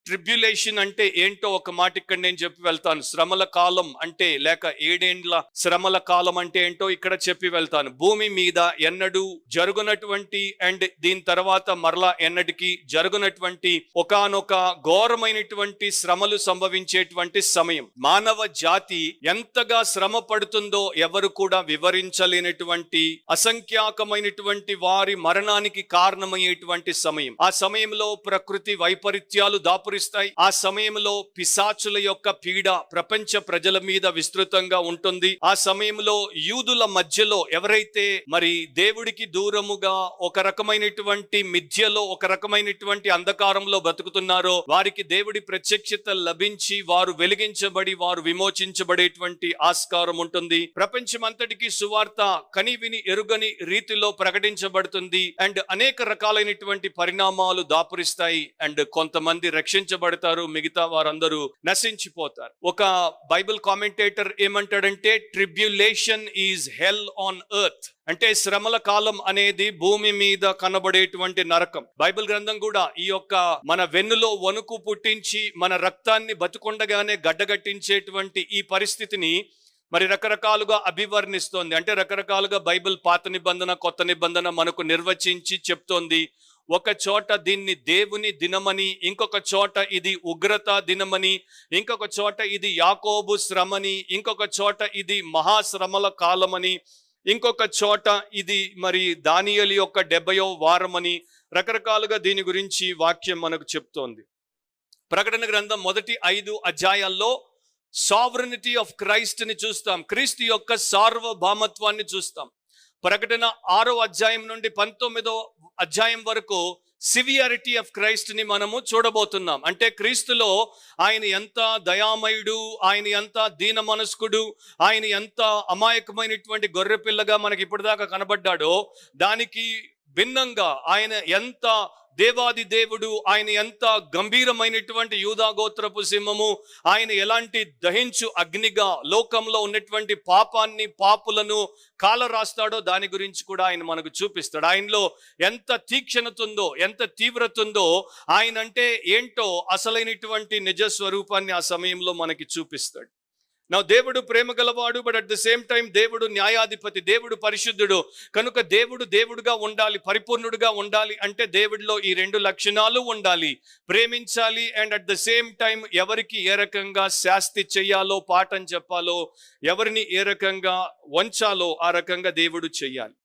Tribulation అంటే ఏంటో ఒక మాట ఇక్కడ నేను చెప్పి వెళ్తాను. శ్రమల కాలం అంటే లేక 7 ఏండ్ల శ్రమల కాలం అంటే ఏంటో ఇక్కడ చెప్పి వెళ్తాను. భూమి మీద ఎన్నడూ జరుగునటువంటి అండ్ దీని తర్వాత మరలా ఎన్నటికి జరుగునటువంటి ఒకానొక ఘోరమైనటువంటి శ్రమలు సంభవించేటువంటి సమయం. మానవ జాతి ఎంతగా శ్రమ పడుతుందో ఎవరు కూడా వివరించలేనటువంటి అసంఖ్యాకమైనటువంటి వారి మరణానికి కారణమయ్యేటువంటి సమయం. ఆ సమయంలో ప్రకృతి వైపరీత్యాలు దాపురిస్తాయి. ఆ సమయంలో పిశాచుల యొక్క పీడ ప్రపంచ ప్రజల మీద విస్తృతంగా ఉంటుంది. ఆ సమయంలో యూదుల మధ్యలో ఎవరైతే మరి దేవుడికి దూరముగా ఒక రకమైనటువంటి మిథ్యలో ఒక రకమైనటువంటి అంధకారంలో బ్రతుకుతున్నారో వారికి దేవుడి ప్రత్యక్షత లభించి వారు వెలిగించబడి వారు విమోచించబడేటువంటి ఆస్కారం ఉంటుంది. ప్రపంచమంతటికి సువార్త కని విని ఎరుగని రీతిలో ప్రకటించబడుతుంది. అండ్ అనేక రకాలైనటువంటి పరిణామాలు దాపురిస్తాయి. అండ్ కొంతమంది రక్షించబడతారు, మిగతా వారందరూ నశించిపోతారు. ఒక బైబిల్ కామెంటేటర్ ఏమంటాడంటే tribulation is hell on earth. అంటే శ్రమల కాలం అనేది భూమి మీద కనబడేటువంటి నరకం. బైబిల్ గ్రంథం కూడా ఈ యొక్క మన వెన్నులో వణుకు పుట్టించి మన రక్తాన్ని బతుకుండగానే గడ్డగట్టించేటువంటి ఈ పరిస్థితిని మరి రకరకాలుగా అభివర్ణిస్తోంది. అంటే రకరకాలుగా బైబిల్ పాత నిబంధన కొత్త నిబంధన మనకు నిర్వచించి చెప్తోంది. ఒక చోట దీన్ని దేవుని దినమని, ఇంకొక చోట ఇది ఉగ్రత దినమని, ఇంకొక చోట ఇది యాకోబు శ్రమని, ఇంకొక చోట ఇది మహాశ్రమల కాలమని, ఇంకొక చోట ఇది మరి దానియేలు యొక్క 70వ వారమని రకరకాలుగా దీని గురించి వాక్యం మనకు చెప్తోంది. ప్రకటన గ్రంథం మొదటి 5 అధ్యాయాల్లో సావరెనిటీ ఆఫ్ క్రైస్ట్ ని చూస్తాం. క్రీస్తు యొక్క సార్వభౌమత్వాన్ని చూస్తాం. ప్రకటన 6వ అధ్యాయం నుండి 19వ అధ్యాయం వరకు సివియారిటీ ఆఫ్ క్రైస్ట్ ని మనము చూడబోతున్నాం. అంటే క్రీస్తులో ఆయన ఎంత దయామయుడు, ఆయన ఎంత దీన మనస్కుడు, ఆయన ఎంత అమాయకమైనటువంటి గొర్రెపిల్లగా మనకి ఇప్పటిదాకా కనబడ్డాడో దానికి భిన్నంగా ఆయన ఎంత దేవాది దేవుడు, ఆయన ఎంత గంభీరమైనటువంటి యూదా గోత్రపు సింహము, ఆయన ఎలాంటి దహించు అగ్నిగా లోకంలో ఉన్నటువంటి పాపాన్ని పాపులను కాలరాస్తాడో దాని గురించి కూడా ఆయన మనకు చూపిస్తాడు. ఆయనలో ఎంత తీక్షణత ఉందో, ఎంత తీవ్రత ఉందో, ఆయన అంటే ఏంటో అసలైనటువంటి నిజ స్వరూపాన్ని ఆ సమయంలో మనకి చూపిస్తాడు. నా దేవుడు ప్రేమ గలవాడు, but at the same time దేవుడు న్యాయాధిపతి, దేవుడు పరిశుద్ధుడు. కనుక దేవుడు దేవుడుగా ఉండాలి, పరిపూర్ణుడుగా ఉండాలి అంటే దేవుడిలో ఈ 2 లక్షణాలు ఉండాలి. ప్రేమించాలి and at the same time ఎవరికి ఏ రకంగా శాస్తి చెయ్యాలో, పాఠం చెప్పాలో, ఎవరిని ఏ రకంగా వంచాలో ఆ రకంగా దేవుడు చెయ్యాలి.